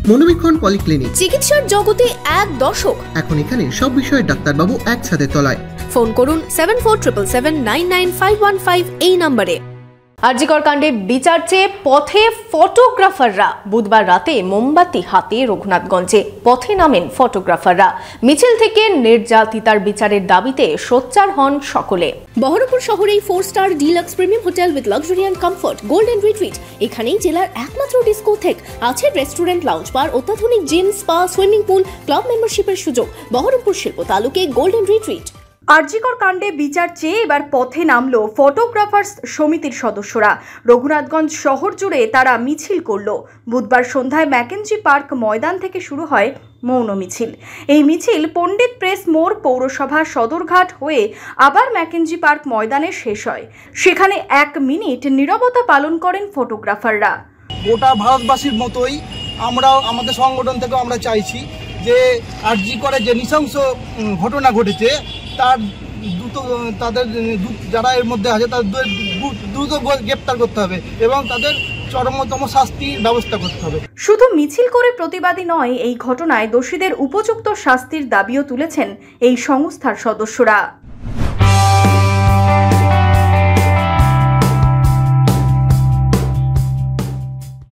মনোবীক্ষণ polyclinic, চিকিৎসার জগতে এক দশক। এখন এখানে সব বিষয়ে ডাক্তারবাবু একসাথে তলায়। ফোন করুন 7477999515 এই নম্বরে। আরজিকর কাণ্ডে বিচার চেয়ে পথে ফটোগ্রাফাররা। বুধবার রাতে মোমবাতি হাতে রঘুনাথগঞ্জে পথে নামেন ফটোগ্রাফাররা। মিছিল থেকে নির্যাতিতার বিচারের দাবিতে সোচ্চার হন সকলে। বহরমপুর শহরেই 4 star deluxe premium hotel with luxury and comfort golden retreat. এখানেই জেলার একমাত্র ডিস্কোথেক, আছে রেস্টুরেন্ট, লাউঞ্জ বার, অত্যাধুনিক gym, spa, swimming pool, club মেম্বারশিপের সুযোগ। বহরমপুর শিল্প তালুকে গোল্ডেন রিট্রিট। আরজিকর কাণ্ডে বিচার চেয়ে এবার পথে নামল ফটোগ্রাফার্স সমিতির সদস্যরা। রঘুনাথগঞ্জ শহর জুড়ে তারা মিছিল করল। বুধবার সন্ধ্যায় ম্যাকেঞ্জি পার্ক ময়দান থেকে শুরু হয় মৌন মিছিল। এই মিছিল পণ্ডিত প্রেস মোড়, পৌরসভা, সদরঘাট হয়ে আবার ম্যাকেঞ্জি পার্ক ময়দানে শেষ হয়। সেখানে 1 মিনিট নীরবতা পালন করেন ফটোগ্রাফাররা। গোটা ভারতবাসীর মতোই আমরাও আমাদের সংগঠন থেকে আমরা চাইছি যে আরজিকরে যে নৃশংস ঘটনা ঘটেছে তাদের যারা এর মধ্যে আছে তাদের দ্রুত গ্রেপ্তার করতে হবে এবং তাদের চরমতম শাস্তির ব্যবস্থা করতে হবে। শুধু মিছিল করে প্রতিবাদী নয়, এই ঘটনায় দোষীদের উপযুক্ত শাস্তির দাবিও তুলেছেন এই সংস্থার সদস্যরা।